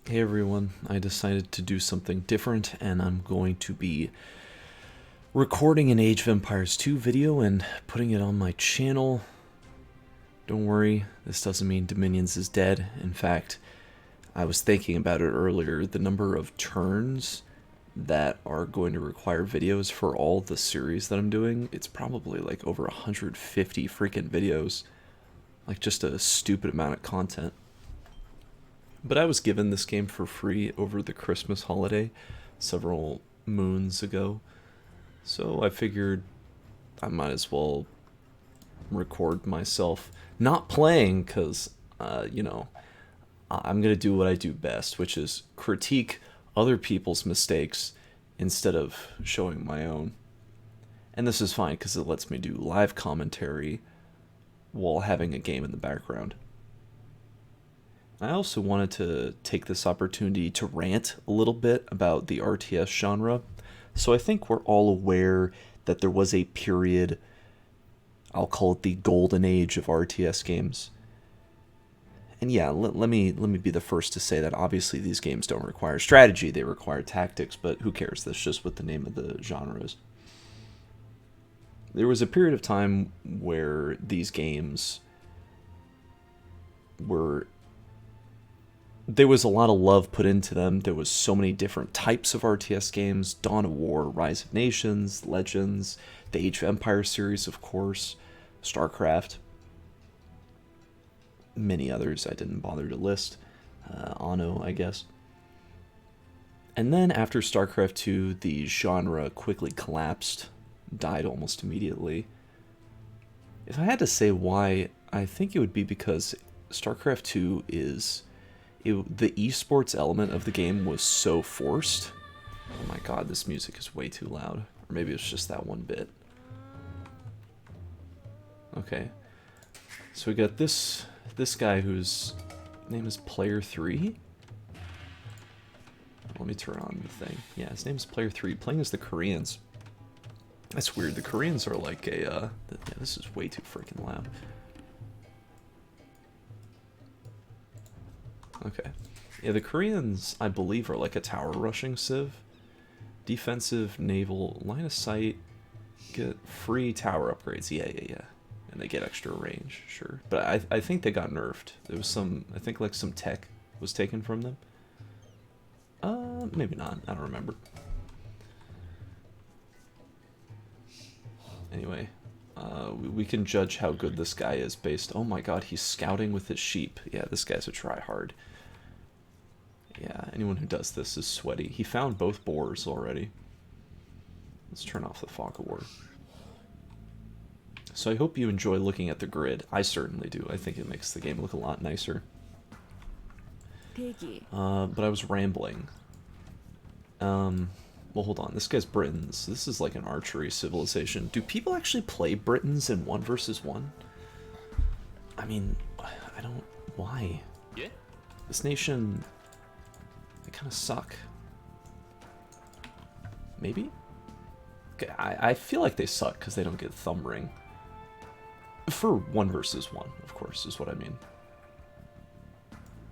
Hey everyone, I decided to do something different and I'm going to be recording an Age of Empires 2 video and putting it on my channel. Don't worry, this doesn't mean Dominions is dead. In fact, I was thinking about it earlier, the number of turns that are going to require videos for all the series that I'm doing, it's probably like over 150 freaking videos. Like just a stupid amount of content. But I was given this game for free over the Christmas holiday several moons ago. So I figured I might as well record myself not playing because, I'm going to do what I do best, which is critique other people's mistakes instead of showing my own. And this is fine because it lets me do live commentary while having a game in the background. I also wanted to take this opportunity to rant a little bit about the RTS genre. So I think we're all aware that there was a period, I'll call it the golden age of RTS games. And yeah, let me be the first to say that obviously these games don't require strategy, they require tactics, but who cares? That's just what the name of the genre is. There was a period of time where these games were there was a lot of love put into them. There was so many different types of RTS games: Dawn of War, Rise of Nations, Legends, the Age of Empires series, of course, StarCraft, many others I didn't bother to list. Anno, I guess. And then after StarCraft 2, the genre quickly collapsed, died almost immediately. If I had to say why, I think it would be because StarCraft 2 the esports element of the game was so forced. Oh my god, this music is way too loud. Or maybe it's just that one bit. Okay. So we got this guy whose name is Player 3. Let me turn on the thing. Yeah, his name is Player 3, playing as the Koreans. That's weird. The Koreans are like yeah, this is way too freaking loud. Okay. Yeah, the Koreans, I believe, are like a tower rushing civ. Defensive, naval, line of sight, get free tower upgrades. Yeah. And they get extra range, sure. But I think they got nerfed. There was I think like some tech was taken from them. Maybe not. I don't remember. Anyway, we can judge how good this guy is based... Oh my god, he's scouting with his sheep. Yeah, this guy's a tryhard. Yeah, anyone who does this is sweaty. He found both boars already. Let's turn off the fog of war. So I hope you enjoy looking at the grid. I certainly do. I think it makes the game look a lot nicer. But I was rambling. Well, hold on. This guy's Britons. This is like an archery civilization. Do people actually play Britons in 1 versus 1? I mean, I don't... Why? Yeah. This nation... They kind of suck. Maybe? Okay, I feel like they suck because they don't get thumb ring. For 1 versus 1, of course, is what I mean.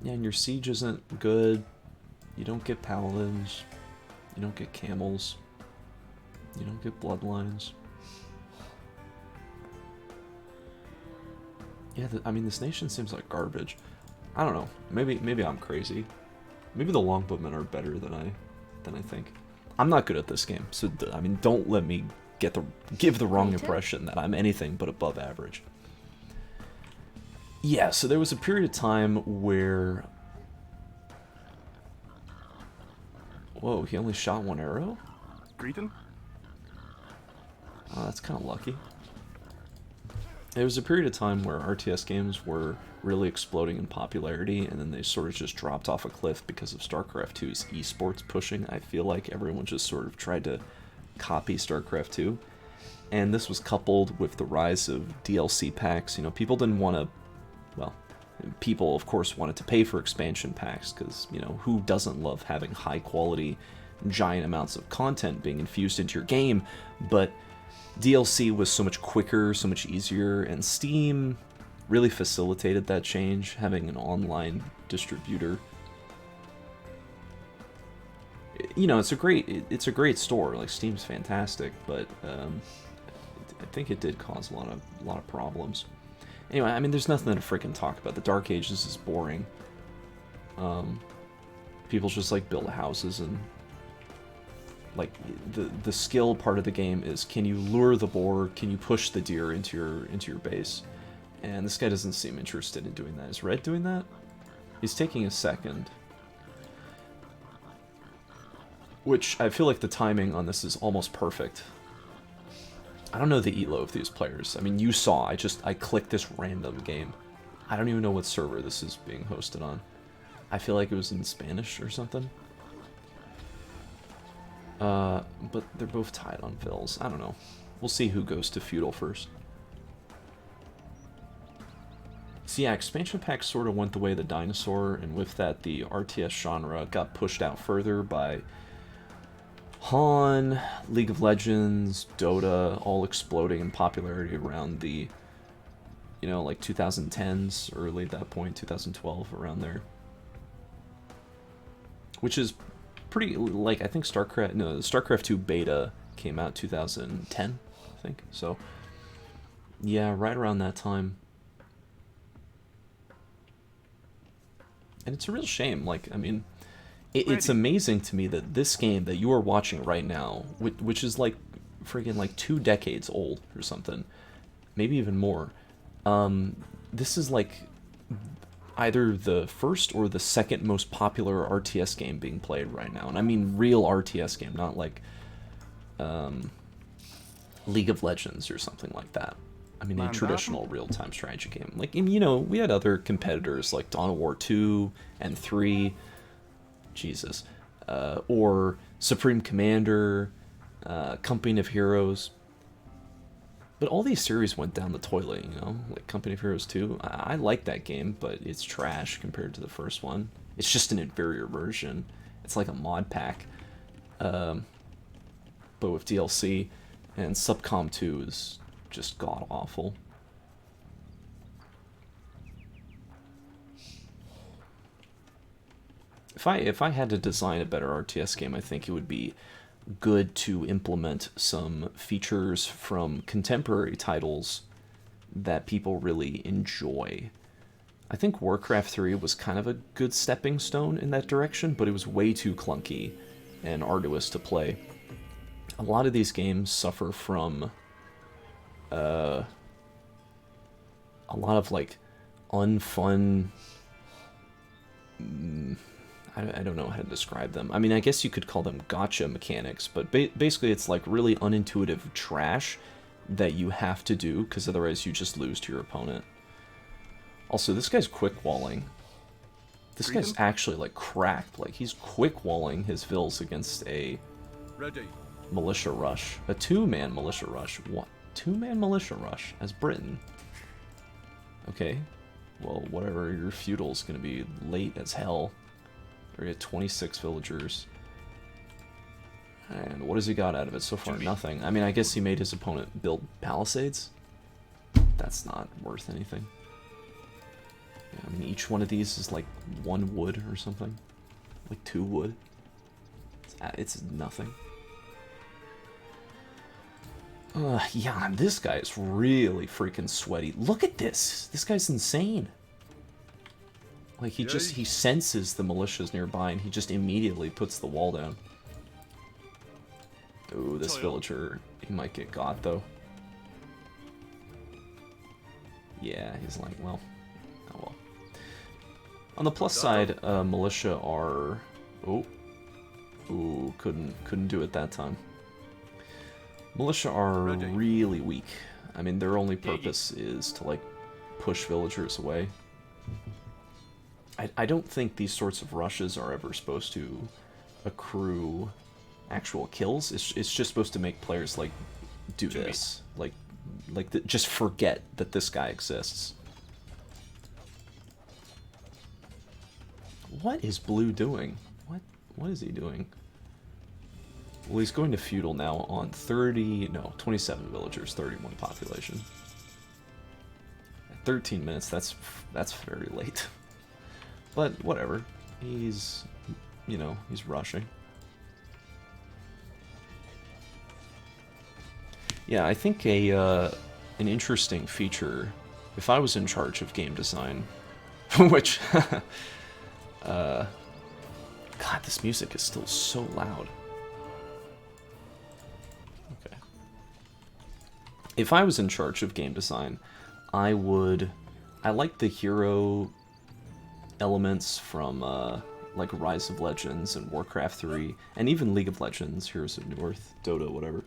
Yeah, and your siege isn't good. You don't get paladins. You don't get camels. You don't get bloodlines. Yeah, I mean, this nation seems like garbage. I don't know. Maybe I'm crazy. Maybe the longbowmen are better than I think. I'm not good at this game, so I mean, don't let me give the wrong impression that I'm anything but above average. Yeah, so there was a period of time where... Whoa, he only shot 1 arrow? Greeting? Oh, that's kind of lucky. There was a period of time where RTS games were really exploding in popularity, and then they sort of just dropped off a cliff because of StarCraft 2's esports pushing. I feel like everyone just sort of tried to copy StarCraft 2. And this was coupled with the rise of DLC packs. You know, people didn't want to... Well, people, of course, wanted to pay for expansion packs, because, you know, who doesn't love having high-quality, giant amounts of content being infused into your game? But DLC was so much quicker, so much easier, and Steam really facilitated that change, having an online distributor. you know, it's a great store. Like Steam's fantastic, but I think it did cause a lot of problems. Anyway, I mean, there's nothing to freaking talk about. The Dark Ages is boring. People just like build houses, and like the skill part of the game is, can you lure the boar? Can you push the deer into your base? And this guy doesn't seem interested in doing that. Is Red doing that? He's taking a second. Which, I feel like the timing on this is almost perfect. I don't know the elo of these players. I mean, you saw, I clicked this random game. I don't even know what server this is being hosted on. I feel like it was in Spanish or something. But they're both tied on fills. I don't know. We'll see who goes to feudal first. So yeah, expansion packs sort of went the way of the dinosaur, and with that, the RTS genre got pushed out further by Han, League of Legends, Dota, all exploding in popularity around the, you know, like 2010s, early at that point, 2012, around there. Which is pretty, like, I think StarCraft 2 beta came out 2010, I think. So, yeah, right around that time. And it's a real shame, like, I mean, it's amazing to me that this game that you are watching right now, which is like friggin' like 2 decades old or something, maybe even more, this is like either the first or the second most popular RTS game being played right now. And I mean real RTS game, not like League of Legends or something like that. I mean, a traditional real-time strategy game. Like, you know, we had other competitors like Dawn of War 2 and 3, Jesus, or Supreme Commander, Company of Heroes. But all these series went down the toilet, you know, like Company of Heroes 2. I like that game, but it's trash compared to the first one. It's just an inferior version. It's like a mod pack, but with DLC. And Subcom 2 is just god-awful. If I had to design a better RTS game, I think it would be good to implement some features from contemporary titles that people really enjoy. I think Warcraft 3 was kind of a good stepping stone in that direction, but it was way too clunky and arduous to play. A lot of these games suffer from a lot of like unfun, I don't know how to describe them. I mean, I guess you could call them gotcha mechanics, but basically it's like really unintuitive trash that you have to do, because otherwise you just lose to your opponent. Also, this guy's quick walling. This guy's actually like cracked. Like, he's quick walling his vills against a militia rush. A 2-man militia rush. What? 2-man militia rush as Britain. Okay. Well, whatever. Your feudal's gonna be late as hell. We got 26 villagers. And what has he got out of it so far? Nothing. I mean, I guess he made his opponent build palisades. That's not worth anything. Yeah, I mean, each one of these is like 1 wood or something. Like 2 wood. It's nothing. Yeah, this guy is really freaking sweaty. Look at this! This guy's insane. Like, he senses the militias nearby, and he just immediately puts the wall down. Ooh, this villager, he might get got, though. Yeah, he's like, well, oh well. On the plus side, militia are... Oh. Ooh, couldn't do it that time. Militia are really weak. I mean, their only purpose is to, like, push villagers away. I don't think these sorts of rushes are ever supposed to accrue actual kills. It's just supposed to make players, like, do this. Just forget that this guy exists. What is Blue doing? What is he doing? Well, he's going to feudal now on 27 villagers, 31 population. At 13 minutes, that's very late. But whatever. He's, you know, he's rushing. Yeah, I think an interesting feature, if I was in charge of game design, which, God, this music is still so loud. Okay. If I was in charge of game design, I like the hero elements from like Rise of Legends and Warcraft 3, and even League of Legends, Heroes of Newerth, Dota, whatever.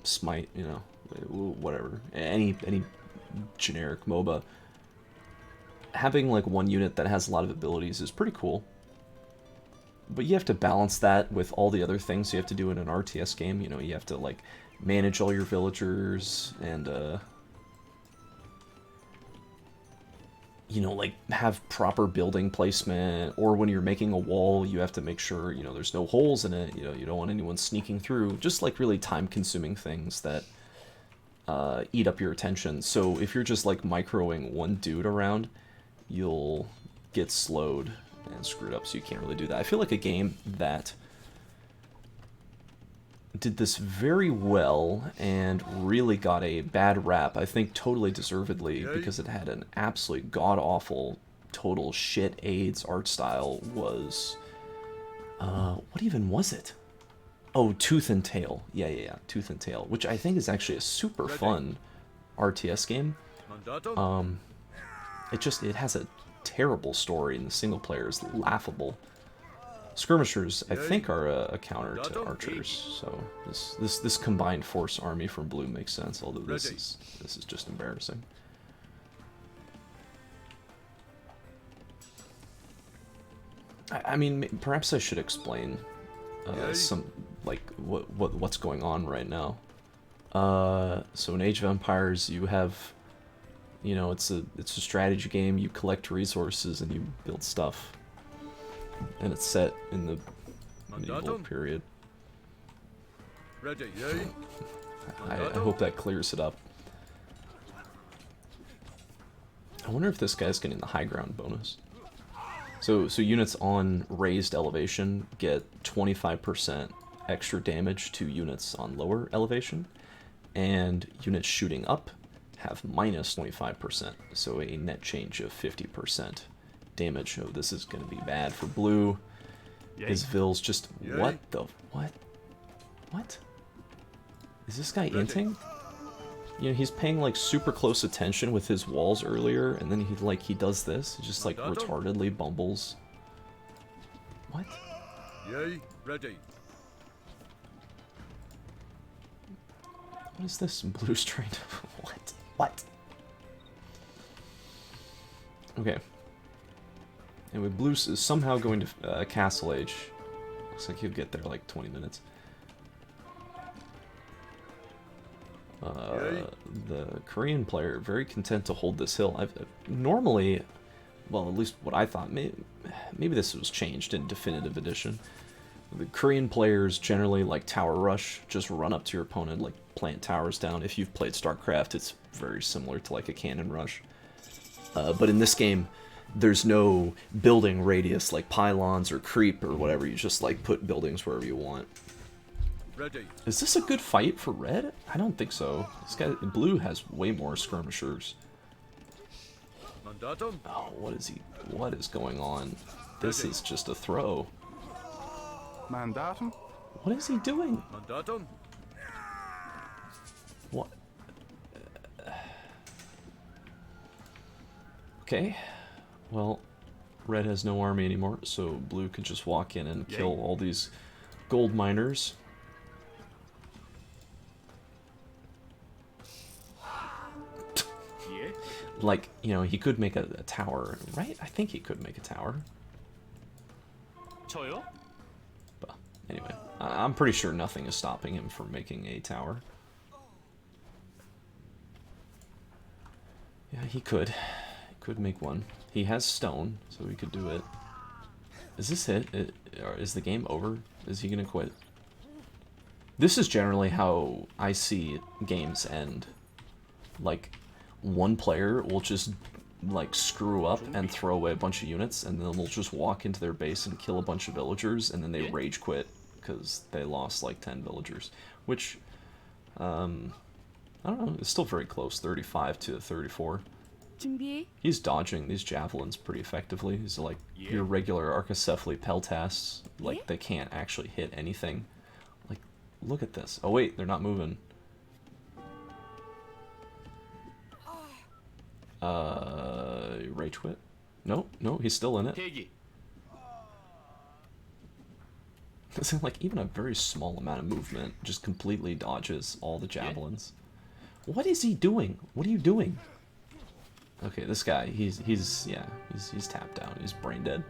Smite, you know, whatever. Any generic MOBA. Having like one unit that has a lot of abilities is pretty cool. But you have to balance that with all the other things you have to do in an RTS game. You know, you have to like manage all your villagers and you know, like have proper building placement, or when you're making a wall, you have to make sure, you know, there's no holes in it, you know, you don't want anyone sneaking through, just like really time-consuming things that eat up your attention. So if you're just like microing one dude around, you'll get slowed and screwed up, so you can't really do that. I feel like a game that did this very well and really got a bad rap, I think totally deservedly, because it had an absolutely god-awful, total shit AIDS art style, was... what even was it? Oh, Tooth and Tail. Yeah, Tooth and Tail, which I think is actually a super fun RTS game. It has a terrible story, and the single player is laughable. Skirmishers, I think, are a counter to archers, so this combined force army from Blue makes sense. Although this is just embarrassing. I mean, perhaps I should explain some like what's going on right now. So in Age of Empires, you have, you know, it's a strategy game. You collect resources and you build stuff. And it's set in the medieval period. I hope that clears it up. I wonder if this guy's getting the high ground bonus. So units on raised elevation get 25% extra damage to units on lower elevation, and units shooting up have minus 25%, so a net change of 50%. Damage. Oh, this is going to be bad for Blue. His Vils just... What the... What? What? Is this guy inting? You know, he's paying, like, super close attention with his walls earlier, and then he does this. He just, like, retardedly bumbles. What? Ready. What is this? Blue's trying to... What? What? Okay. Anyway, Blue is somehow going to Castle Age. Looks like he'll get there like 20 minutes. The Korean player, very content to hold this hill. Normally, well, at least what I thought, maybe this was changed in Definitive Edition. The Korean players generally like tower rush, just run up to your opponent, like plant towers down. If you've played StarCraft, it's very similar to like a cannon rush. But in this game, there's no building radius like pylons or creep or whatever. You just like put buildings wherever you want. Ready. Is this a good fight for Red? I don't think so. This guy, Blue, has way more skirmishers. Oh, what is going on? This is just a throw. Mandatum? What is he doing? Mandatum? What? Okay. Well, Red has no army anymore, so Blue can just walk in and kill all these gold miners. Like, you know, he could make a tower, right? I think he could make a tower. But anyway, I'm pretty sure nothing is stopping him from making a tower. Yeah, he could. He could make one. He has stone, so he could do it. Is this it? Or is the game over? Is he gonna quit? This is generally how I see games end. Like, one player will just, like, screw up and throw away a bunch of units, and then they'll just walk into their base and kill a bunch of villagers, and then they rage quit because they lost, like, 10 villagers. Which, I don't know, it's still very close, 35 to 34. 준비해. He's dodging these javelins pretty effectively. He's like your regular Archocephaly Peltasts. Like, they can't actually hit anything. Like, look at this. Oh wait, they're not moving. Rage Quit? No, no, he's still in it. It's like even a very small amount of movement just completely dodges all the javelins. What is he doing? What are you doing? Okay, this guy, he's tapped out. He's brain dead.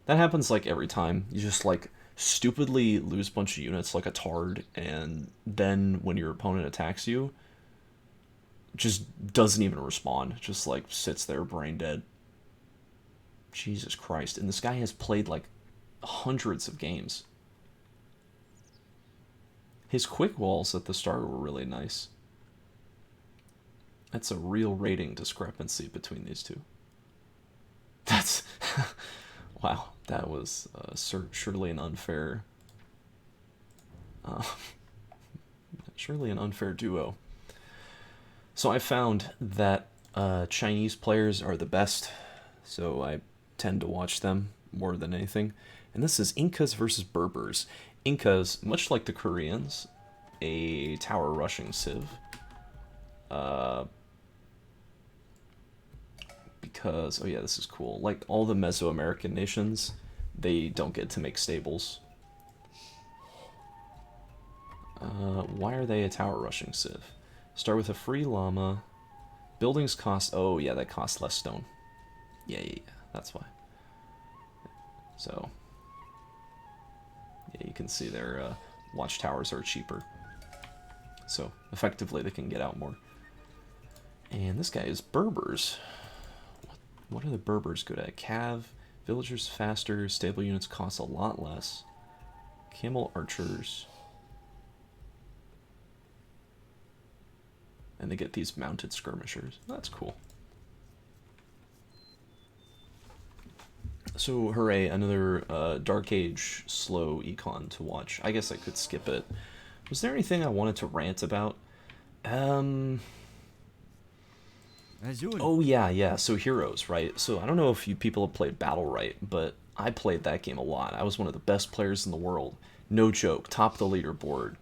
That happens like every time. You just like stupidly lose a bunch of units like a tard, and then when your opponent attacks you, just doesn't even respond. Just like sits there brain dead. Jesus Christ. And this guy has played like hundreds of games. His quick walls at the start were really nice. That's a real rating discrepancy between these two. That's... wow, that was surely an unfair... surely an unfair duo. So I found that Chinese players are the best, so I tend to watch them more than anything. And this is Incas versus Berbers. Incas, much like the Koreans, a tower rushing civ. Because, oh yeah, this is cool. Like all the Mesoamerican nations, they don't get to make stables. Why are they a tower rushing civ? Start with a free llama. Buildings cost, oh yeah, that costs less stone. Yeah, that's why. So, yeah, you can see their watchtowers are cheaper. So, effectively, they can get out more. And this guy is Berbers. What are the Berbers good at? Cav, villagers faster, stable units cost a lot less. Camel archers. And they get these mounted skirmishers. That's cool. So, hooray, another Dark Age slow econ to watch. I guess I could skip it. Was there anything I wanted to rant about? Oh, yeah, so Heroes, right? So, I don't know if you people have played Battle Right, but I played that game a lot. I was one of the best players in the world. No joke, top of the leaderboard.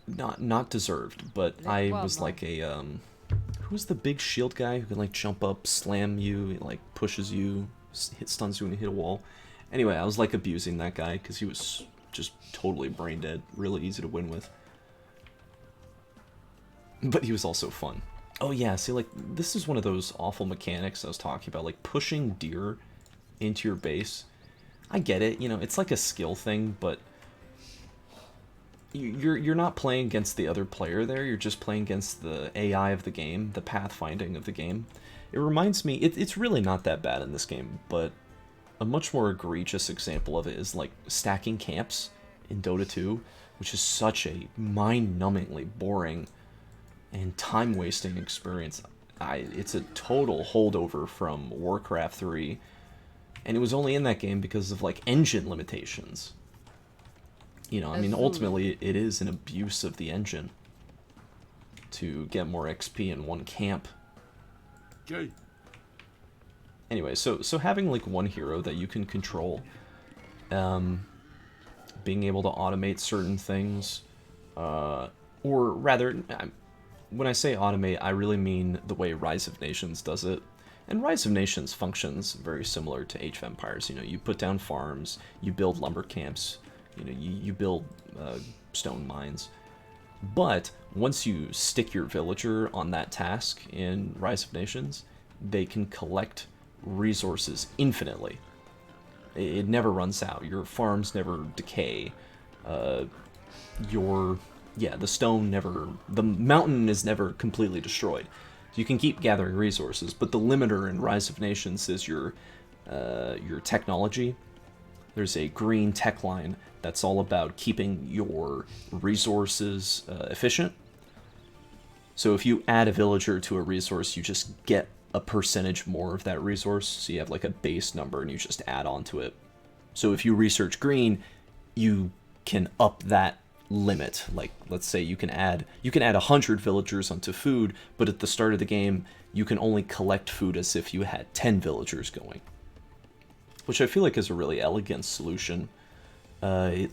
Not deserved, but I was like a, who's the big shield guy who can like jump up, slam you, like pushes you, stuns you when you hit a wall? Anyway, I was like abusing that guy because he was just totally brain dead, really easy to win with. But he was also fun. Oh yeah, see, like, this is one of those awful mechanics I was talking about, like pushing deer into your base. I get it, you know, it's like a skill thing, but you're not playing against the other player there, you're just playing against the AI of the game, the pathfinding of the game. It reminds me, it's really not that bad in this game, but a much more egregious example of it is like stacking camps in Dota 2, which is such a mind-numbingly boring and time-wasting experience. It's a total holdover from Warcraft 3, and it was only in that game because of like engine limitations. You know, I mean, ultimately, it is an abuse of the engine to get more XP in one camp. Okay. Anyway, so having like one hero that you can control, being able to automate certain things, or rather, when I say automate, I really mean the way Rise of Nations does it. And Rise of Nations functions very similar to Age of Empires. You know, you put down farms, you build lumber camps, you know, you build stone mines. But once you stick your villager on that task in Rise of Nations, they can collect resources infinitely. It never runs out. Your farms never decay. The mountain is never completely destroyed. You can keep gathering resources, but the limiter in Rise of Nations is your technology. There's a green tech line that's all about keeping your resources efficient. So if you add a villager to a resource, you just get a percentage more of that resource. So you have like a base number and you just add on to it. So if you research green, you can up that limit. Like, let's say you can add 100 villagers onto food, but at the start of the game you can only collect food as if you had 10 villagers going, which I feel like is a really elegant solution. It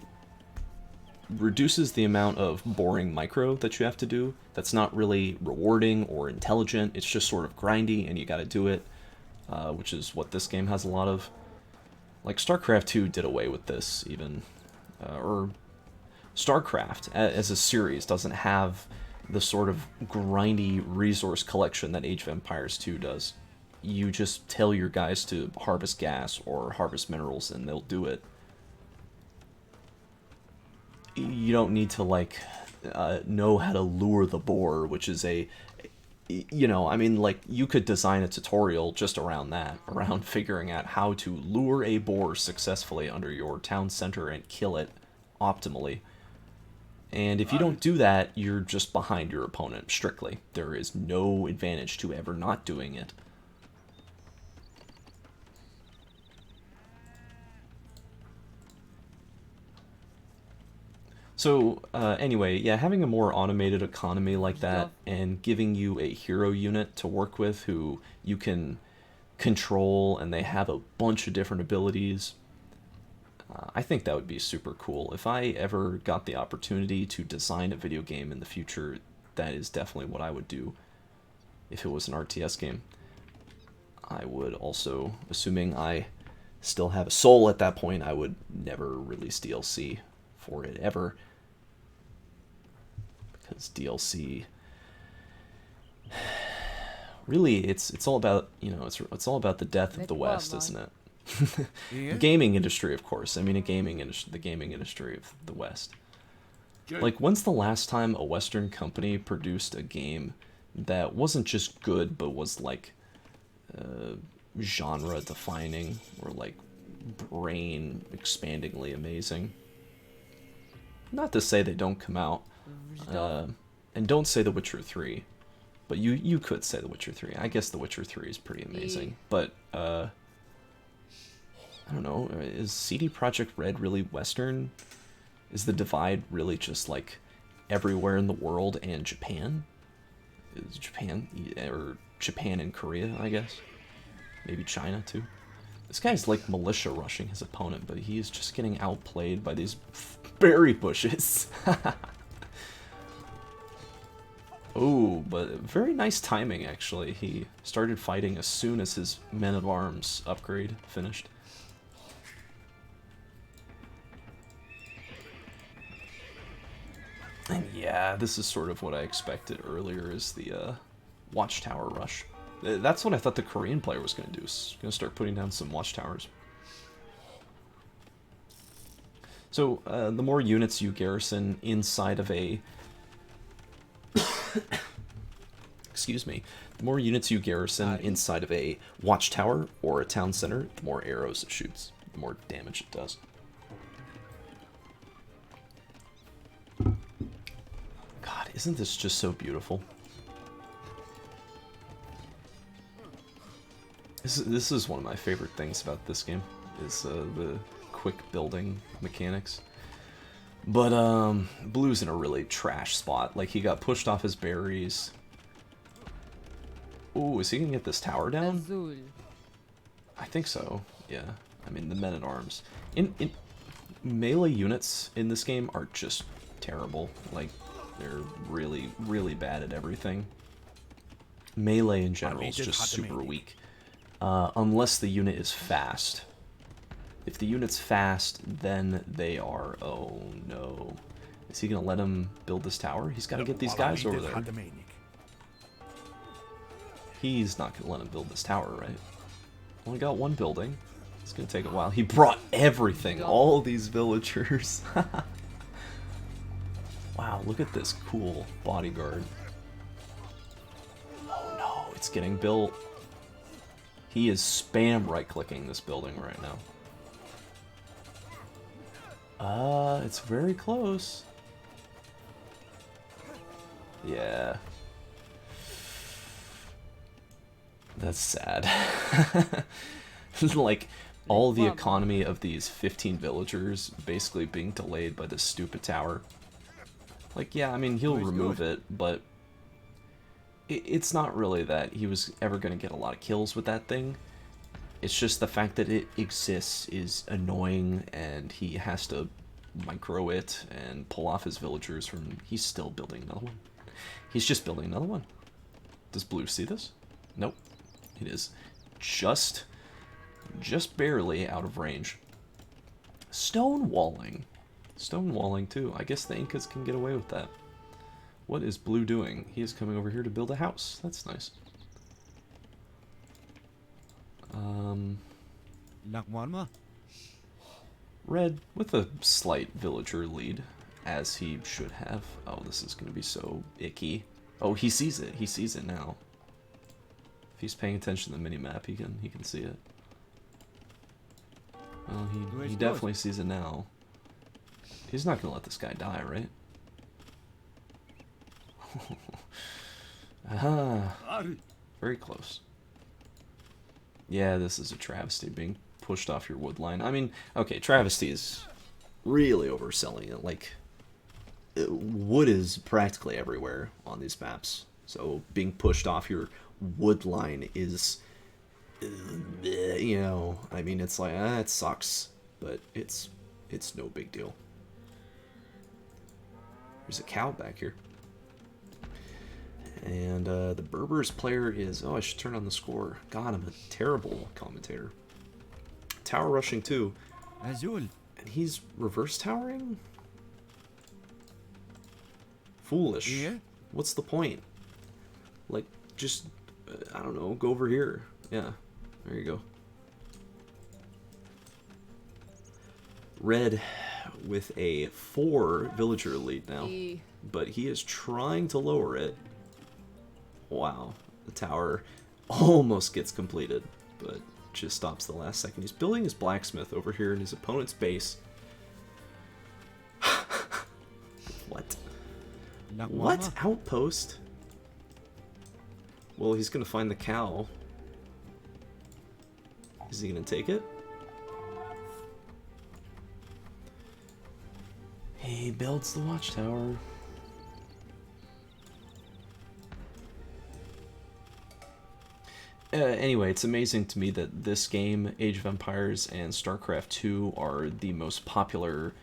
reduces the amount of boring micro that you have to do. That's not really rewarding or intelligent. It's just sort of grindy, and you got to do it, which is what this game has a lot of. Like StarCraft 2 did away with this even, or StarCraft as a series doesn't have the sort of grindy resource collection that Age of Empires 2 does. You just tell your guys to harvest gas or harvest minerals and they'll do it. You don't need to like know how to lure the boar, which is a, you know, I mean, like, you could design a tutorial just around that, around figuring out how to lure a boar successfully under your town center and kill it optimally. And if you don't do that, you're just behind your opponent, strictly. There is no advantage to ever not doing it. So, anyway, yeah, having a more automated economy like that and giving you a hero unit to work with who you can control and they have a bunch of different abilities, I think that would be super cool. If I ever got the opportunity to design a video game in the future, that is definitely what I would do if it was an RTS game. I would also, assuming I still have a soul at that point, I would never release DLC for it ever. Because DLC, really, it's all about, you know, it's all about the death of the West, isn't it? The gaming industry, of course. I mean, the gaming industry of the West. Like, when's the last time a Western company produced a game that wasn't just good, but was like genre defining or like brain expandingly amazing? Not to say they don't come out, and don't say The Witcher 3, but you could say The Witcher 3. I guess The Witcher 3 is pretty amazing, but I don't know, is CD Projekt Red really Western? Is the divide really just like everywhere in the world and Japan? Is Japan, or Japan and Korea, I guess? Maybe China too? This guy's like militia rushing his opponent, but he is just getting outplayed by these berry bushes. Oh, but very nice timing, actually. He started fighting as soon as his men-at-arms upgrade finished. And yeah, this is sort of what I expected earlier, is the watchtower rush. That's what I thought the Korean player was going to do. He's going to start putting down some watchtowers. So, the more units you garrison inside of a... Excuse me. The more units you garrison inside of a watchtower or a town center, the more arrows it shoots, the more damage it does. God, isn't this just so beautiful? This is one of my favorite things about this game, is the quick building mechanics. But Blue's in a really trash spot. Like, he got pushed off his berries. Ooh, is he gonna get this tower down? I think so, yeah. I mean, the men-at-arms. In melee units in this game are just terrible. Like, they're really, really bad at everything. Melee in general is just super weak. Unless the unit is fast. If the unit's fast, then they are... Oh, no. Is he gonna let him build this tower? He's gotta get these guys over there. He's not gonna let him build this tower, right? Only got one building. It's gonna take a while. He brought everything! All these villagers! Wow, look at this cool bodyguard. Oh no, it's getting built. He is spam right-clicking this building right now. It's very close. Yeah. That's sad. Like, all the economy of these 15 villagers basically being delayed by this stupid tower. Like, yeah, I mean, he'll remove it, but it's not really that he was ever going to get a lot of kills with that thing. It's just the fact that it exists is annoying, and he has to micro it and pull off his villagers from... He's still building another one. He's just building another one. Does blue see this? Nope. It is just barely out of range. Stonewalling. Stonewalling, too. I guess the Incas can get away with that. What is blue doing? He is coming over here to build a house. That's nice. Red with a slight villager lead, as he should have. Oh, this is going to be so icky. Oh, he sees it. He sees it now. If he's paying attention to the minimap, he can see it. Well, he definitely sees it now. He's not going to let this guy die, right? Aha. Very close. Yeah, this is a travesty, being pushed off your wood line. I mean, okay, travesty is really overselling it. Like, wood is practically everywhere on these maps. So being pushed off your wood line is, you know, I mean, it's like, it sucks, but it's no big deal. There's a cow back here. And the Berbers player is... Oh, I should turn on the score. God, I'm a terrible commentator. Tower rushing too. Azul. And he's reverse towering? Foolish. Yeah. What's the point? Like, just... I don't know, go over here. Yeah, there you go. Red with a 4 villager lead now. But he is trying to lower it. Wow, the tower almost gets completed, but just stops the last second. He's building his blacksmith over here in his opponent's base. What? What? Outpost? Well, he's gonna find the cow. Is he gonna take it? He builds the watchtower. Anyway, it's amazing to me that this game, Age of Empires and StarCraft 2, are the most popular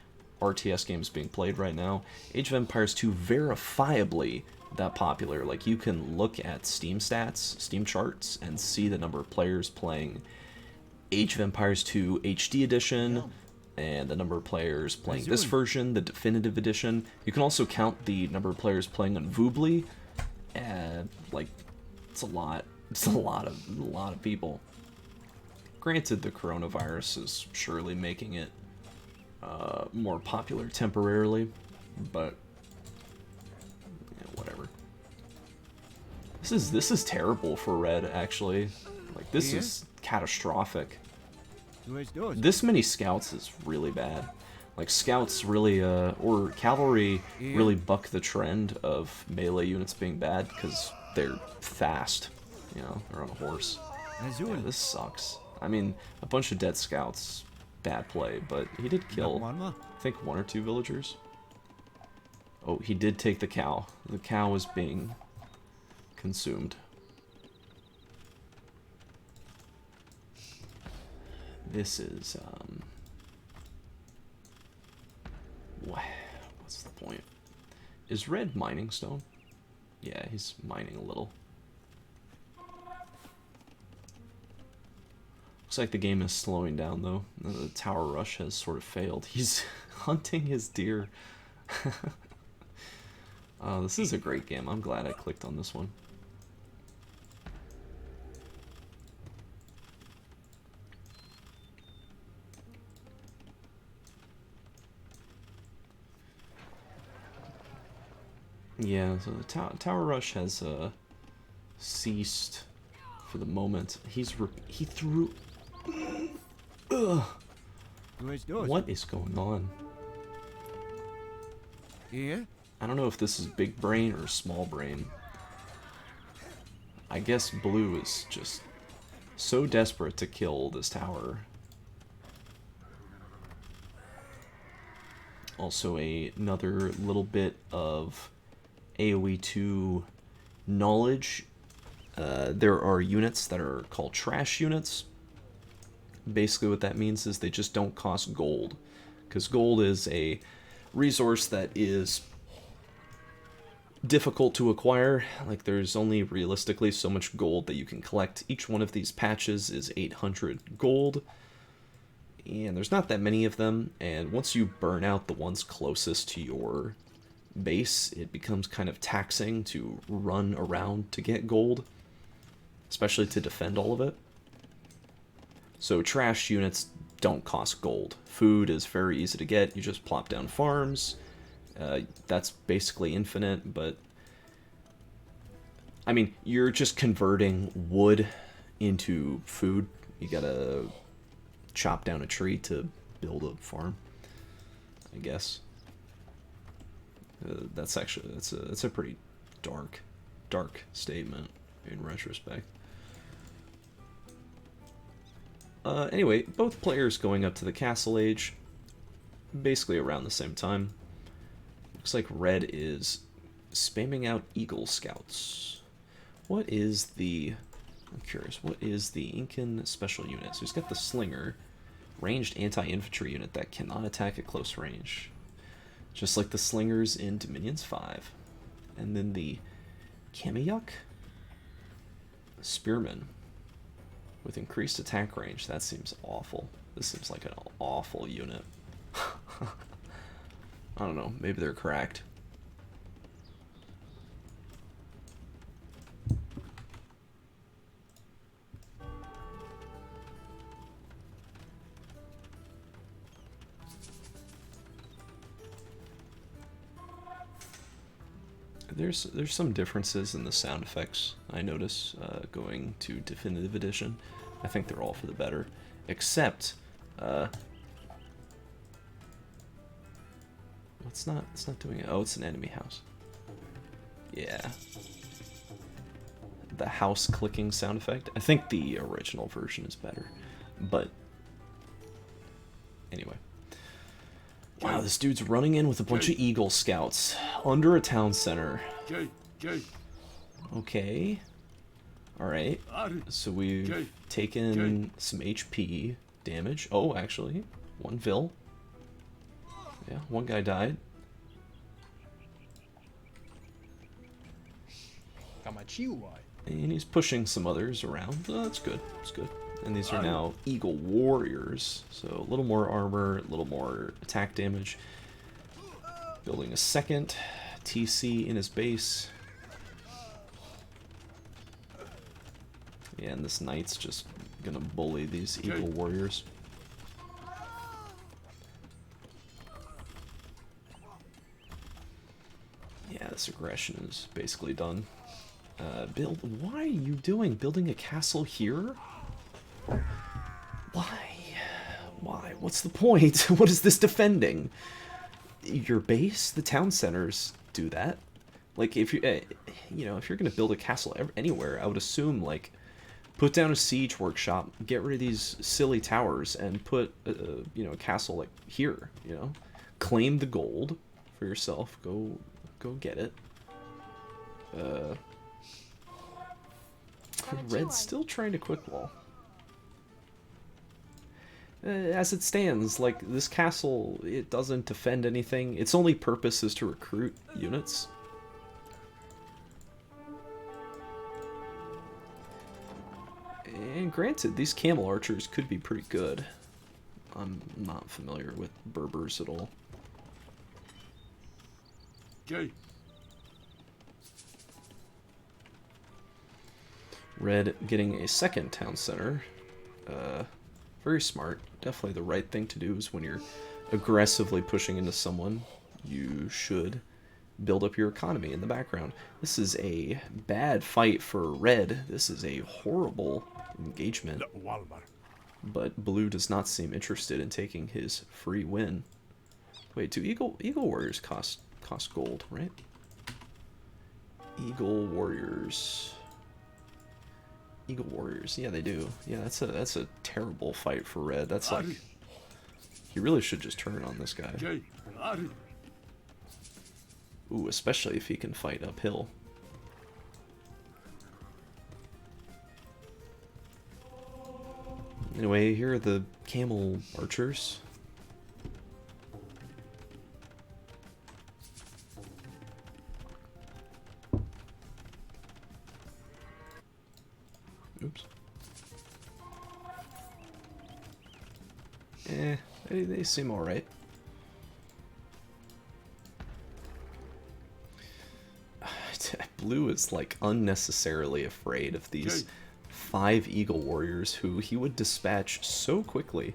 RTS games being played right now. Age of Empires 2 verifiably that popular. Like, you can look at Steam stats, Steam charts, and see the number of players playing Age of Empires 2 HD Edition, and the number of players playing this version, the Definitive Edition. You can also count the number of players playing on Voobly, and, like, it's a lot. It's a lot of people. Granted, the coronavirus is surely making it more popular temporarily, but yeah, whatever. This is terrible for Red, actually. Like, this is catastrophic. This many scouts is really bad. Like, scouts really, or cavalry really buck the trend of melee units being bad because they're fast. You know, they're on a horse. Yeah, this sucks. I mean, a bunch of dead scouts, bad play, but he did kill, I think, 1 or 2 villagers. Oh, he did take the cow. The cow was being consumed. This is, what's the point? Is Red mining stone? Yeah, he's mining a little. Looks like the game is slowing down, though. The tower rush has sort of failed. He's hunting his deer. This is a great game. I'm glad I clicked on this one. Yeah, so the tower rush has ceased for the moment. He threw... Ugh. What is going on? Yeah? I don't know if this is big brain or small brain. I guess blue is just so desperate to kill this tower. Also another little bit of AoE 2 knowledge. There are units that are called trash units. Basically what that means is they just don't cost gold, because gold is a resource that is difficult to acquire. Like, there's only realistically so much gold that you can collect. Each one of these patches is 800 gold, and there's not that many of them, and once you burn out the ones closest to your base, it becomes kind of taxing to run around to get gold, especially to defend all of it. So trash units don't cost gold. Food is very easy to get. You just plop down farms. That's basically infinite, but I mean, you're just converting wood into food. You gotta chop down a tree to build a farm, I guess. That's actually that's a pretty dark statement in retrospect. Anyway, both players going up to the castle age, basically around the same time. Looks like Red is spamming out Eagle Scouts. What is the... I'm curious, what is the Incan special unit? So he's got the Slinger, ranged anti-infantry unit that cannot attack at close range. Just like the Slingers in Dominions 5. And then the Kamiyuk Spearman with increased attack range. That seems awful. This seems like an awful unit. I don't know, maybe they're cracked. There's some differences in the sound effects, I notice, going to Definitive Edition. I think they're all for the better, except it's not doing it. Oh, it's an enemy house. Yeah. The house clicking sound effect. I think the original version is better, but anyway. Wow, this dude's running in with a bunch of Eagle Scouts under a town center. Okay. Alright. So we've taken some HP damage. Oh, actually, one Vil. Yeah, one guy died. And he's pushing some others around. Oh, that's good. That's good. And these are now Eagle Warriors. So a little more armor, a little more attack damage. Building a second TC in his base. Yeah, and this Knight's just gonna bully these Eagle Warriors. Yeah, this aggression is basically done. Why are you doing? Building a castle here? Why? Why? What's the point? What is this defending? Your base? The town centers do that. Like, if you, you know, if you're gonna build a castle anywhere, I would assume, like, put down a siege workshop, get rid of these silly towers, and put, you know, a castle like here. You know, claim the gold for yourself. Go get it. Red's still trying to quick wall. As it stands, like, this castle, it doesn't defend anything. Its only purpose is to recruit units. And granted, these camel archers could be pretty good. I'm not familiar with Berbers at all. Okay. Red getting a second town center. Very smart. Definitely the right thing to do is when you're aggressively pushing into someone, you should build up your economy in the background. This is a bad fight for Red. This is a horrible engagement. But Blue does not seem interested in taking his free win. Wait, do Eagle Warriors cost gold, right? Eagle Warriors, yeah, they do. Yeah, that's a terrible fight for Red. That's like, he really should just turn on this guy. Ooh, especially if he can fight uphill. Anyway, here are the camel archers. Oops. They seem alright. Blue is like unnecessarily afraid of these 5 eagle warriors who he would dispatch so quickly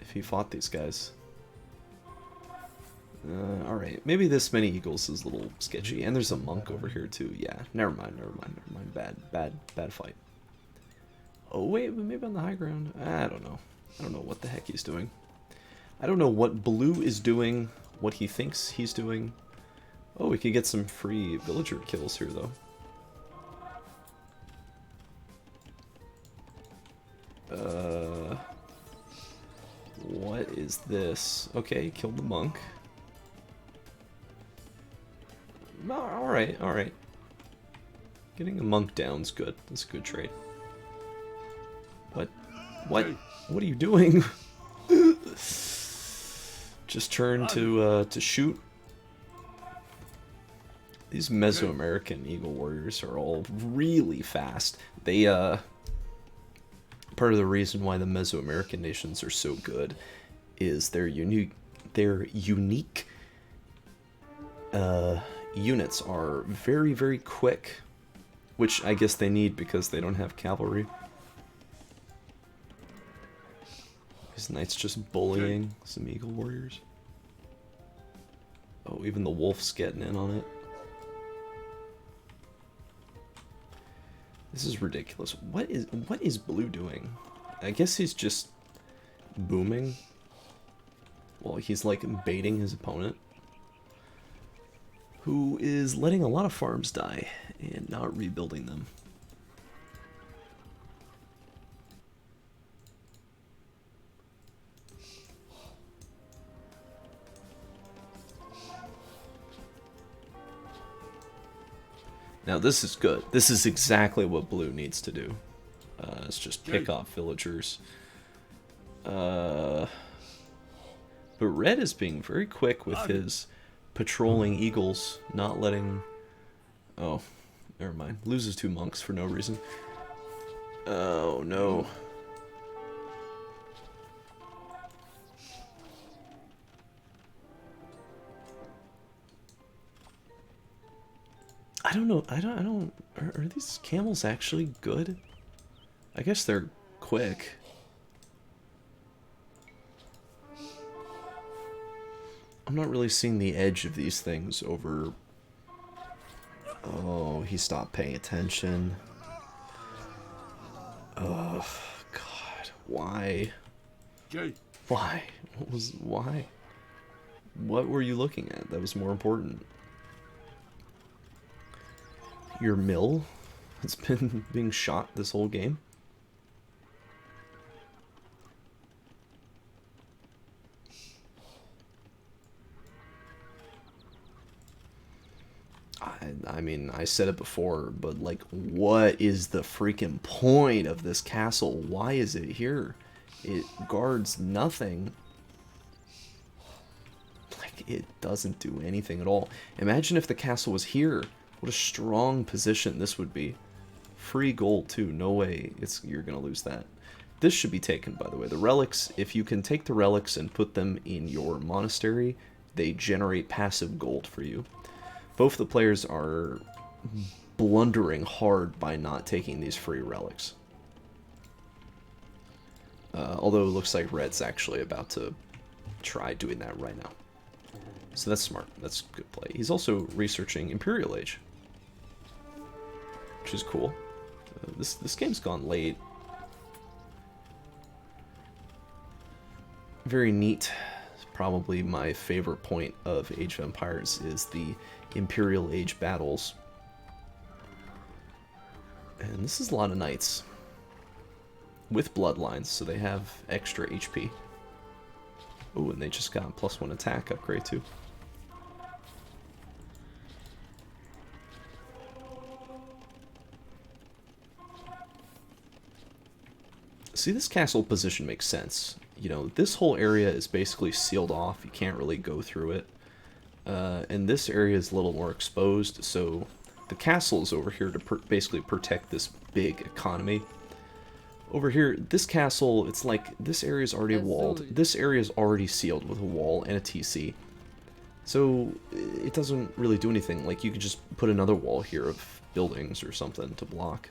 if he fought these guys. Alright, maybe this many eagles is a little sketchy. And there's a monk over here too. Yeah, never mind. Bad fight. Oh wait, maybe on the high ground. I don't know. I don't know what the heck he's doing. I don't know what Blue is doing, what he thinks he's doing. Oh, we could get some free villager kills here though. What is this? Okay, killed the monk. Alright, alright. Getting a monk down's good. That's a good trade. What? What? What are you doing? Just turn to shoot. These Mesoamerican Eagle Warriors are all really fast. They, part of the reason why the Mesoamerican nations are so good is their unique units are very, very quick, which I guess they need because they don't have cavalry. These knights just bullying some Eagle Warriors. Oh, even the wolf's getting in on it. This is ridiculous. What is Blue doing? I guess he's just booming. Well, he's like baiting his opponent, who is letting a lot of farms die and not rebuilding them. Now this is good. This is exactly what Blue needs to do. It's just pick off villagers. But Red is being very quick with his patrolling eagles, not letting... Oh, never mind. Loses 2 monks for no reason. Oh no. I don't know. Are these camels actually good? I guess they're quick. I'm not really seeing the edge of these things over... Oh, he stopped paying attention. Oh, God. Why? Why? Why? What were you looking at that was more important? Your mill has been being shot this whole game? I mean, I said it before, but like, what is the freaking point of this castle? Why is it here? It guards nothing. Like, it doesn't do anything at all. Imagine if the castle was here. What a strong position this would be. Free gold too. No way you're gonna lose that. This should be taken, by the way. The relics, if you can take the relics and put them in your monastery, they generate passive gold for you. Both the players are blundering hard by not taking these free relics. Although it looks like Red's actually about to try doing that right now. So that's smart. That's good play. He's also researching Imperial Age, which is cool. This game's gone late. Very neat. Probably my favorite point of Age of Empires is the Imperial Age battles. And this is a lot of knights with bloodlines, so they have extra HP. Oh, and they just got +1 attack upgrade too. See, this castle position makes sense. You know, this whole area is basically sealed off. You can't really go through it. And this area is a little more exposed, so the castle is over here to basically protect this big economy. Over here, this castle, it's like this area is already walled. This area is already sealed with a wall and a TC. So it doesn't really do anything. Like, you could just put another wall here of buildings or something to block.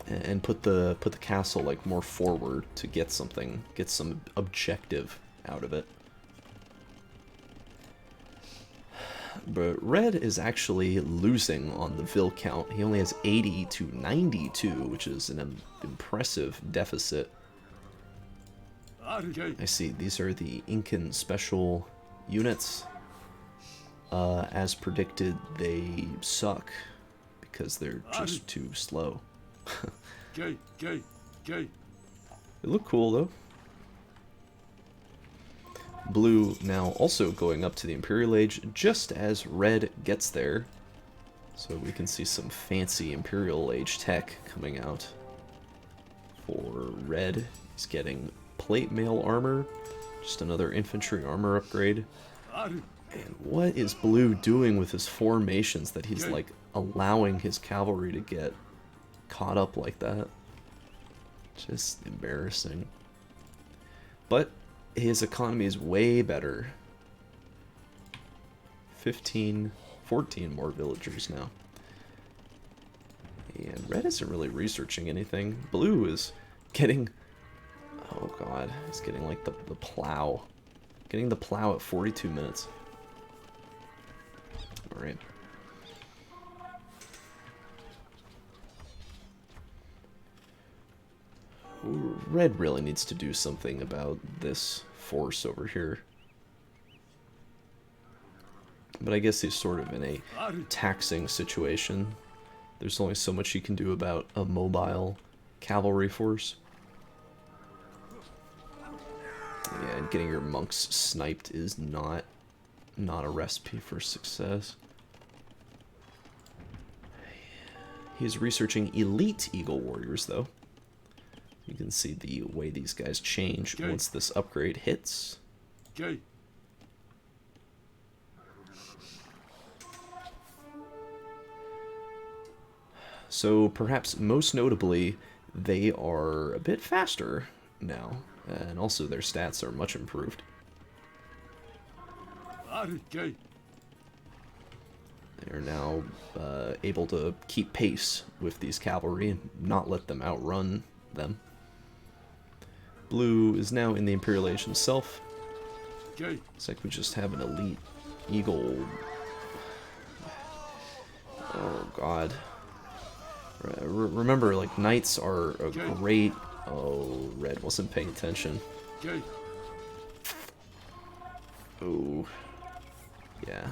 And put the castle like more forward to get something, get some objective out of it. But red is actually losing on the Vil count. He only has 80 to 92, which is an impressive deficit. I see, these are the Incan special units. As predicted, they suck because they're just too slow. They look cool though. Blue now also going up to the Imperial Age just as red gets there. So we can see some fancy Imperial Age tech coming out. For red, he's getting plate mail armor, just another infantry armor upgrade. And what is blue doing with his formations that he's like allowing his cavalry to get caught up like that? Just embarrassing. But his economy is way better. 14 more villagers now. And red isn't really researching anything. Blue is getting, oh god, he's getting like the plow. Getting the plow at 42 minutes. Alright. Red really needs to do something about this force over here. But I guess he's sort of in a taxing situation. There's only so much you can do about a mobile cavalry force. Yeah, and getting your monks sniped is not a recipe for success. He's researching elite Eagle Warriors, though. You can see the way these guys change once this upgrade hits. So perhaps most notably, they are a bit faster now, and also their stats are much improved. They are now able to keep pace with these cavalry and not let them outrun them. Blue is now in the Imperial Age himself. It's like we just have an elite eagle. Oh god. Remember, like, knights are a great... Oh, red wasn't paying attention. Oh. Yeah.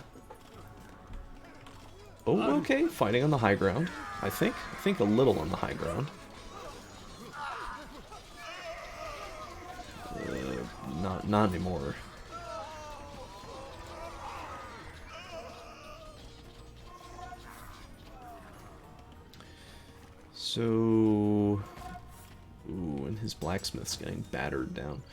Oh, okay, fighting on the high ground. I think a little on the high ground. Not anymore. So, ooh, and his blacksmith's getting battered down.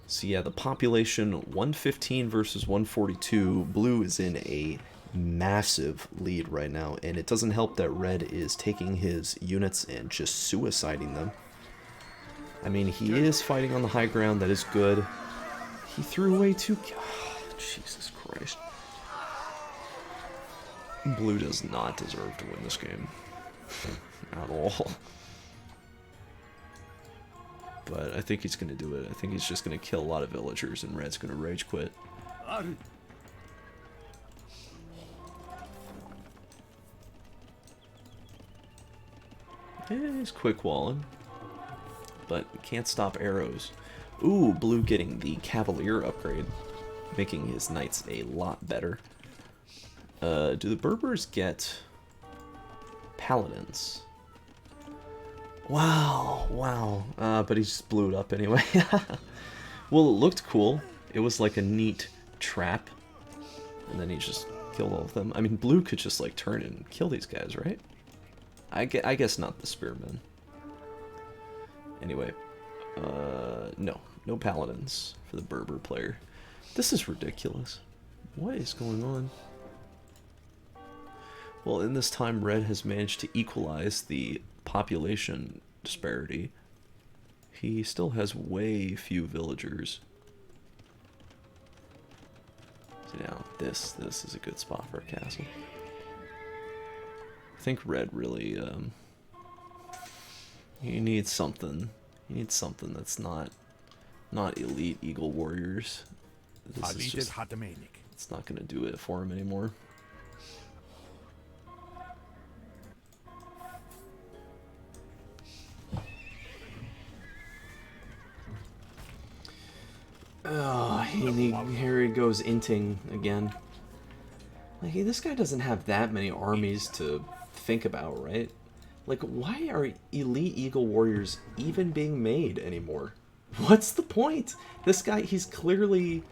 So yeah, the population 115 versus 142. Blue is in a massive lead right now, and it doesn't help that red is taking his units and just suiciding them. I mean, he is fighting on the high ground, that is good. He threw away two... Oh, Jesus Christ. Blue does not deserve to win this game. At all. But I think he's going to do it. I think he's just going to kill a lot of villagers, and red's going to rage quit. Yeah, he's quick walling. But can't stop arrows. Ooh, blue getting the Cavalier upgrade, making his knights a lot better. Do the Berbers get paladins? Wow, wow. But he just blew it up anyway. Well, it looked cool. It was like a neat trap. And then he just killed all of them. I mean, blue could just like turn and kill these guys, right? I guess not the spearmen. Anyway, no paladins for the Berber player. This is ridiculous. What is going on? Well, in this time, red has managed to equalize the population disparity. He still has way few villagers. So now, this is a good spot for a castle. I think red really, he needs something. He needs something that's not elite eagle warriors. This is just, it's not gonna do it for him anymore. Oh, here he goes inting again. Like, hey, this guy doesn't have that many armies to think about, right? Like, why are elite eagle warriors even being made anymore? What's the point? This guy, he's clearly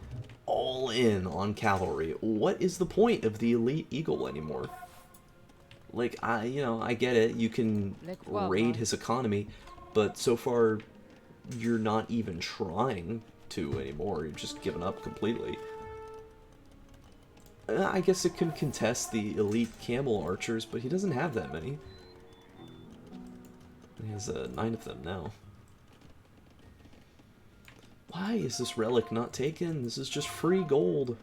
all in on cavalry. What is the point of the elite eagle anymore? Like, I get it. You can raid his economy, but so far, you're not even trying to anymore. You're just giving up completely. I guess it can contest the elite camel archers, but he doesn't have that many. He has 9 of them now. Why is this relic not taken? This is just free gold.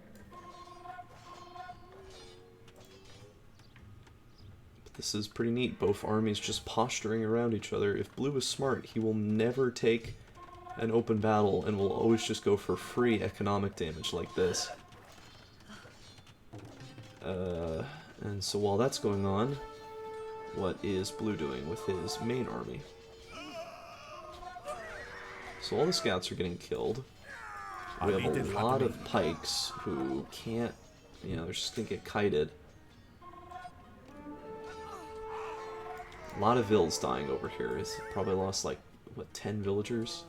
But this is pretty neat. Both armies just posturing around each other. If blue is smart, he will never take an open battle and will always just go for free economic damage like this. And so while that's going on, what is blue doing with his main army? So all the scouts are getting killed. We have a lot of pikes who can't, they're just gonna get kited. A lot of vills dying over here. He's probably lost like, what, 10 villagers?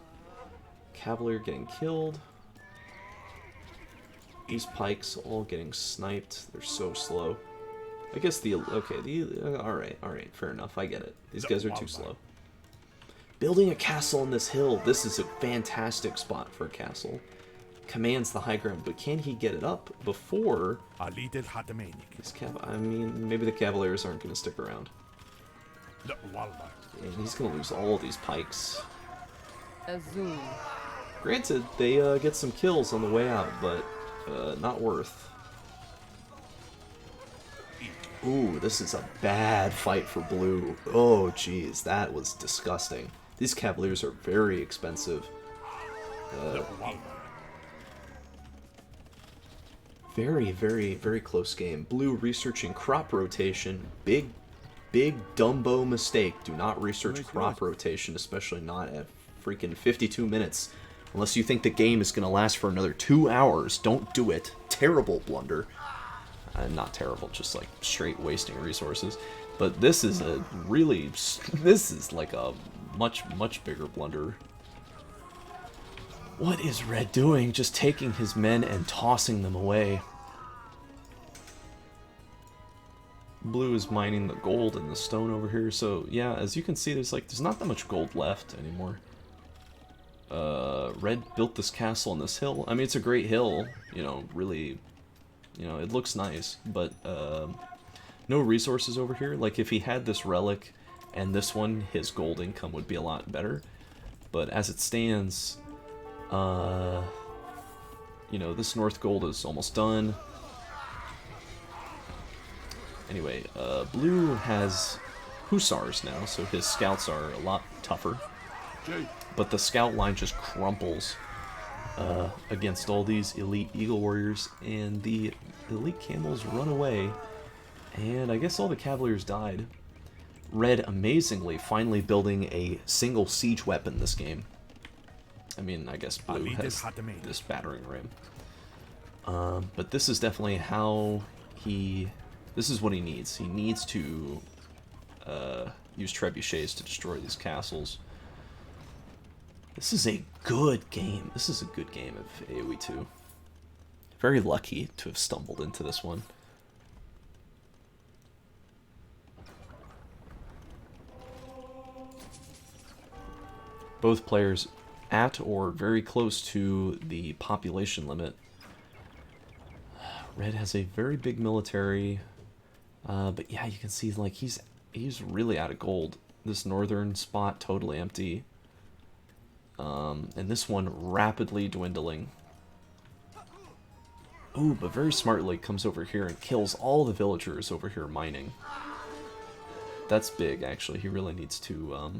Cavalry getting killed. These pikes all getting sniped. They're so slow. I guess alright, fair enough. I get it. These guys are too slow. Building a castle on this hill. This is a fantastic spot for a castle. Commands the high ground, but can he get it up before these I mean, maybe the Cavaliers aren't going to stick around. And he's going to lose all these pikes. Granted, they get some kills on the way out, but not worth. Ooh, this is a bad fight for blue. Oh, jeez, that was disgusting. These Cavaliers are very expensive. Very, very, very close game. Blue researching crop rotation. Big Dumbo mistake. Do not research crop rotation, especially not at freaking 52 minutes. Unless you think the game is going to last for another 2 hours. Don't do it. Terrible blunder. Not terrible, just like straight wasting resources. But this is a really, this is like a much bigger blunder. What is red doing? Just taking his men and tossing them away. Blue is mining the gold and the stone over here. So yeah, as you can see, there's not that much gold left anymore. Red built this castle on this hill. I mean, it's a great hill, really. It looks nice, but no resources over here. Like, if he had this relic and this one, his gold income would be a lot better. But as it stands, this north gold is almost done. Anyway, blue has hussars now, so his scouts are a lot tougher. But the scout line just crumples against all these elite eagle warriors, and the elite camels run away, and I guess all the cavaliers died. Red, amazingly, finally building a single siege weapon this game. I mean, I guess blue has this battering ram. But this is definitely how this is what he needs. He needs to use trebuchets to destroy these castles. This is a good game. This is a good game of AoE 2. Very lucky to have stumbled into this one. Both players at or very close to the population limit. Red has a very big military, but yeah, you can see like he's really out of gold. This northern spot totally empty, and this one rapidly dwindling. Ooh, but very smartly comes over here and kills all the villagers over here mining. That's big, actually. He really needs to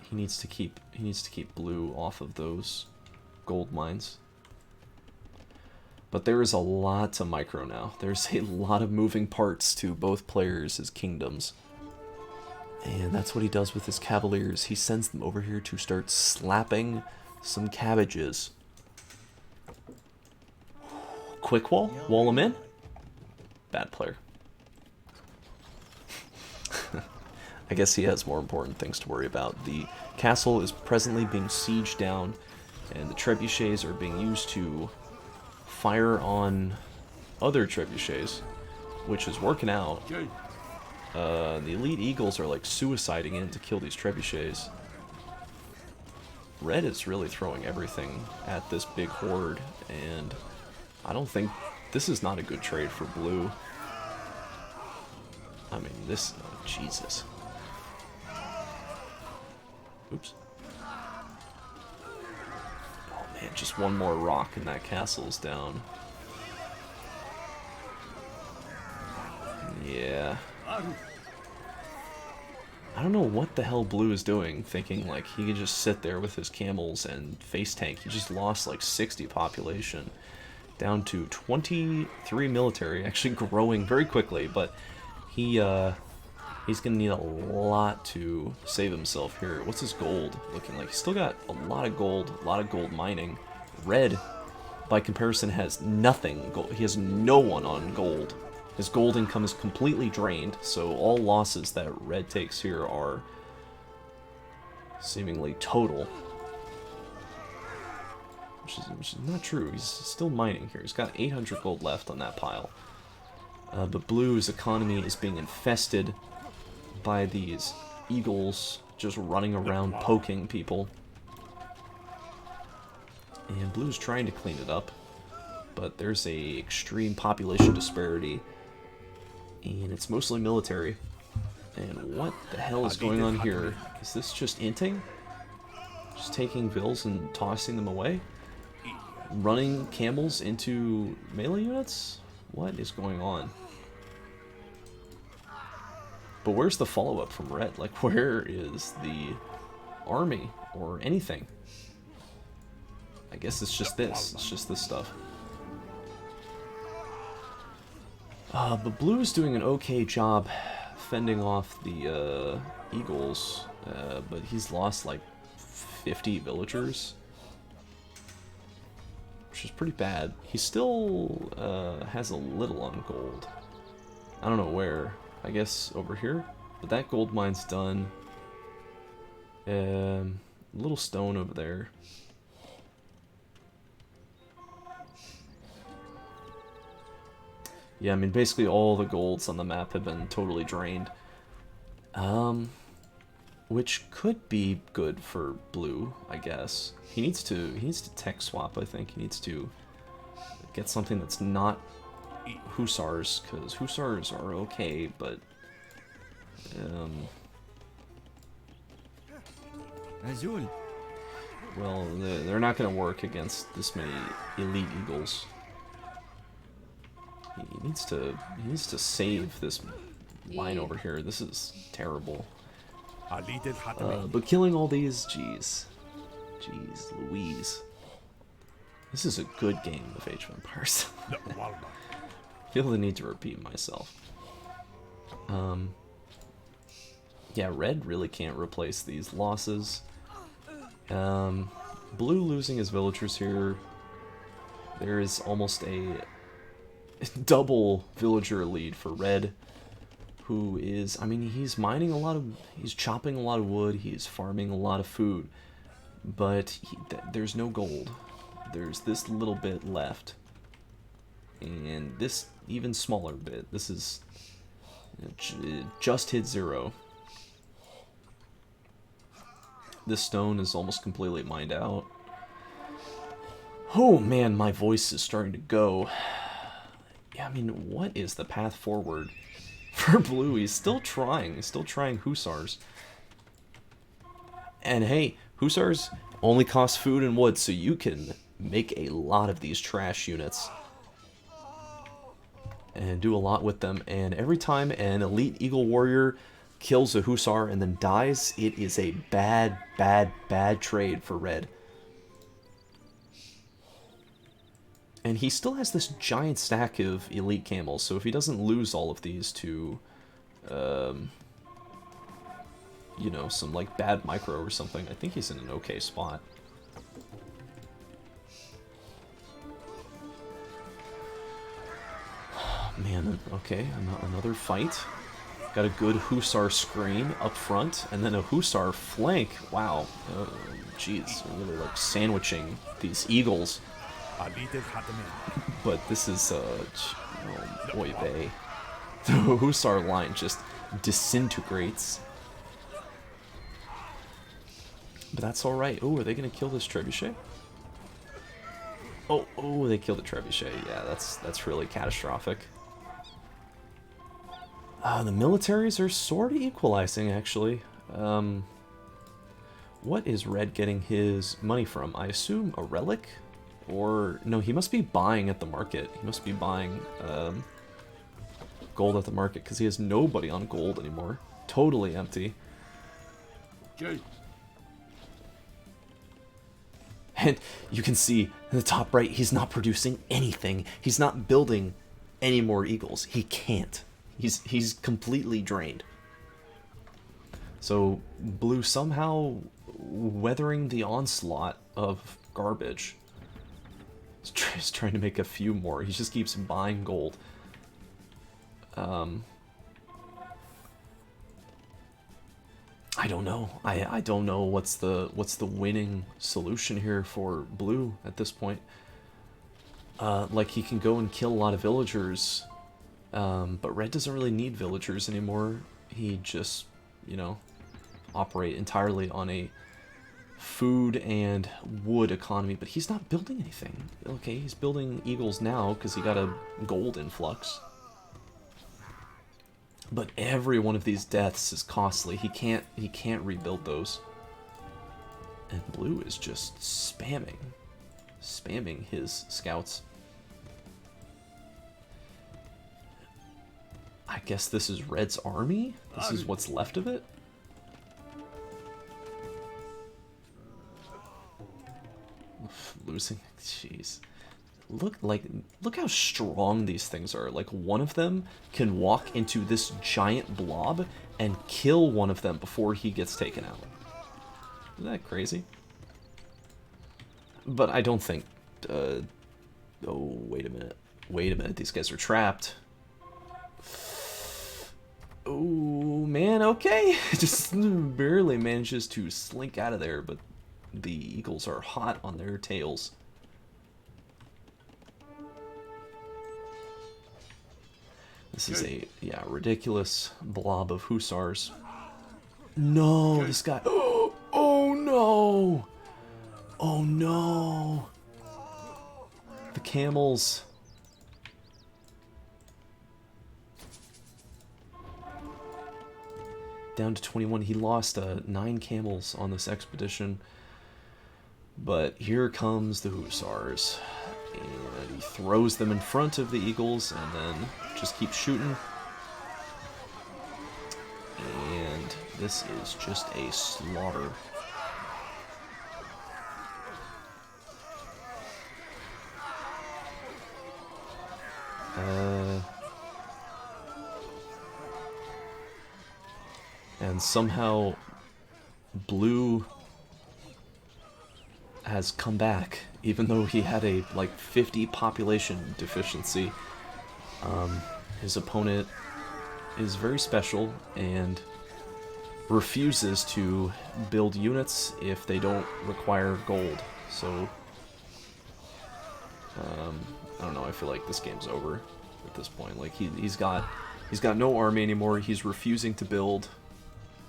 he needs to keep blue off of those gold mines. But there is a lot to micro now. There's a lot of moving parts to both players' kingdoms. And that's what he does with his cavaliers. He sends them over here to start slapping some cabbages. Quick wall? Wall him in? Bad player. I guess he has more important things to worry about. The castle is presently being sieged down, and the trebuchets are being used to fire on other trebuchets, which is working out. The elite eagles are like suiciding in to kill these trebuchets. Red is really throwing everything at this big horde, and I don't think this is not a good trade for blue. I mean, this, oh, Jesus. Oops. Oh man, just one more rock and that castle is down. Yeah. I don't know what the hell blue is doing, thinking like he could just sit there with his camels and face tank. He just lost like 60 population, down to 23 military, actually growing very quickly, but he's gonna need a lot to save himself here. What's his gold looking like? He's still got a lot of gold mining. Red, by comparison, has nothing gold. He has no one on gold. His gold income is completely drained, so all losses that Red takes here are seemingly total. Which is not true. He's still mining here. He's got 800 gold left on that pile. But Blue's economy is being infested by these eagles just running around poking people. And Blue's trying to clean it up, but there's a extreme population disparity, and it's mostly military. And what the hell is going on here? Is this just inting? Just taking vills and tossing them away? Running camels into melee units? What is going on? But where's the follow-up from Red? Like, where is the army or anything? I guess it's just this. It's just this stuff. But Blue is doing an okay job fending off the eagles, but he's lost like 50 villagers, which is pretty bad. He still has a little on gold. I don't know where. I guess over here? But that gold mine's done. A little stone over there. Yeah, I mean, basically all the golds on the map have been totally drained. Which could be good for Blue, I guess. He needs to tech swap, I think. He needs to get something that's not Hussars, because Hussars are okay, but well, they're not going to work against this many elite eagles. He needs to save this line over here. This is terrible. But killing all these, jeez Louise. This is a good game of Age of Empires. I feel the need to repeat myself. Yeah, Red really can't replace these losses. Blue losing his villagers here. There is almost a double villager lead for Red, who is, I mean, he's mining a lot of, he's chopping a lot of wood, he's farming a lot of food, but there's no gold. There's this little bit left, and this even smaller bit. This is, it just hit 0. This stone is almost completely mined out. Oh man, my voice is starting to go. Yeah, I mean, what is the path forward for Blue? He's still trying. He's still trying Hussars. And hey, Hussars only cost food and wood, so you can make a lot of these trash units. And do a lot with them. And every time an elite Eagle Warrior kills a Hussar and then dies, it is a bad, bad, bad trade for Red. And he still has this giant stack of elite camels, so if he doesn't lose all of these to, you know, some like bad micro or something, I think he's in an okay spot. Man, okay, another fight. Got a good Hussar screen up front, and then a Hussar flank. Wow, jeez, really like sandwiching these eagles. But this is, oh boy, the Hussar line just disintegrates. But that's alright. Oh, are they going to kill this trebuchet? Oh, they killed the trebuchet. Yeah, that's really catastrophic. The militaries are sort of equalizing, actually. What is Red getting his money from? I assume a relic? Or, no, he must be buying at the market. He must be buying gold at the market, because he has nobody on gold anymore. Totally empty. Okay. And you can see in the top right, he's not producing anything. He's not building any more eagles. He can't. He's completely drained. So Blue somehow weathering the onslaught of garbage. He's trying to make a few more. He just keeps buying gold. I don't know. I don't know what's the winning solution here for Blue at this point. Like, he can go and kill a lot of villagers, but Red doesn't really need villagers anymore. He just, you know, operate entirely on a food and wood economy, but he's not building anything. Okay, he's building eagles now because he got a gold influx. But every one of these deaths is costly. He can't rebuild those. And Blue is just spamming his scouts. I guess this is Red's army? This is what's left of it? Losing, jeez. Look how strong these things are. Like, one of them can walk into this giant blob and kill one of them before he gets taken out. Isn't that crazy? But I don't think, oh, wait a minute. Wait a minute, these guys are trapped. Oh, man, okay. Just barely manages to slink out of there, but the eagles are hot on their tails. This is a, yeah, ridiculous blob of hussars. No, this guy. Oh no! Oh no! The camels. Down to 21. He lost 9 camels on this expedition. But here comes the hussars. And he throws them in front of the eagles and then just keeps shooting. And this is just a slaughter. And somehow Blue has come back, even though he had a like 50 population deficiency. His opponent is very special and refuses to build units if they don't require gold. So, I don't know, I feel like this game's over at this point. Like, he's got no army anymore, he's refusing to build.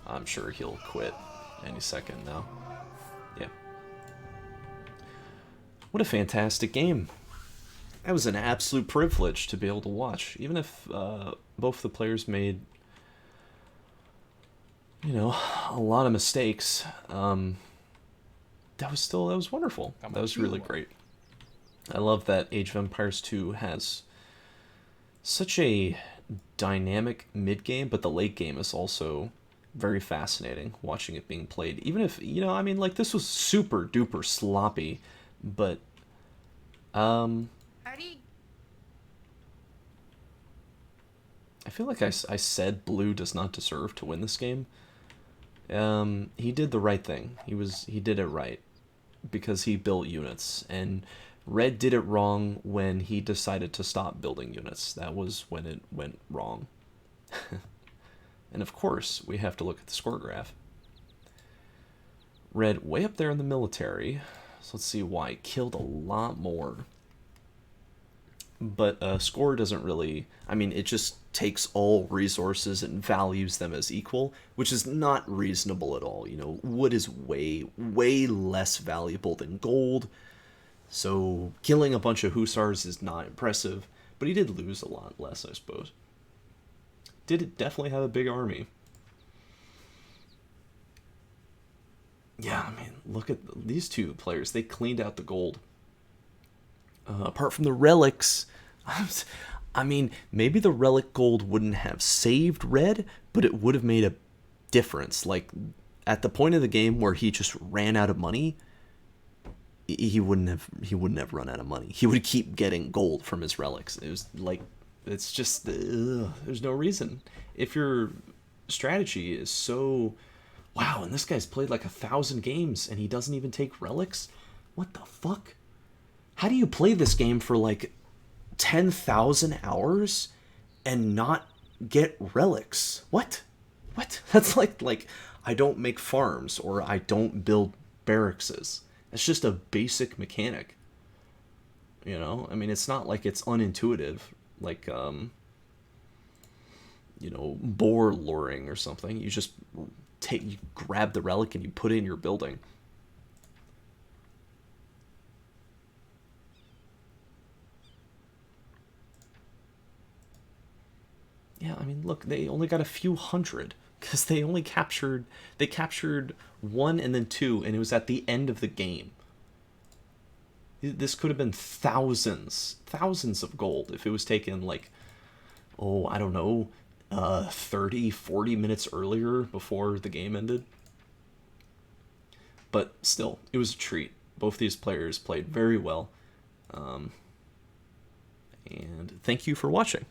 I'm sure he'll quit any second now. Yeah. What a fantastic game. That was an absolute privilege to be able to watch. Even if both the players made, you know, a lot of mistakes, that was wonderful. That was really great. I love that Age of Empires 2 has such a dynamic mid-game, but the late game is also very fascinating watching it being played. Even if, you know, I mean, like, this was super duper sloppy, but I feel like I said blue does not deserve to win this game. He did the right thing. He did it right because he built units, and red did it wrong when he decided to stop building units. That was when it went wrong. And of course, we have to look at the score graph. Red way up there in the military. So let's see why. Killed a lot more. But score doesn't really... I mean, it just takes all resources and values them as equal, which is not reasonable at all. You know, wood is way, way less valuable than gold. So killing a bunch of hussars is not impressive. But he did lose a lot less, I suppose. Did definitely have a big army. Yeah, I mean, look at these two players. They cleaned out the gold. Apart from the relics, I mean, maybe the relic gold wouldn't have saved red, but it would have made a difference. Like, at the point of the game where he just ran out of money, he wouldn't have run out of money. He would keep getting gold from his relics. It was like... It's just, there's no reason. If your strategy is so, wow, and this guy's played like 1,000 games and he doesn't even take relics? What the fuck? How do you play this game for like 10,000 hours and not get relics? What? That's like I don't make farms or I don't build barrackses. It's just a basic mechanic. You know, I mean, it's not like it's unintuitive. Like, you know, boar luring or something. You just you grab the relic and you put it in your building. Yeah, I mean, look, they only got a few hundred because they captured 1 and then 2, and it was at the end of the game. This could have been thousands of gold if it was taken, like, oh, I don't know, 30, 40 minutes earlier before the game ended. But still, it was a treat. Both these players played very well. And thank you for watching.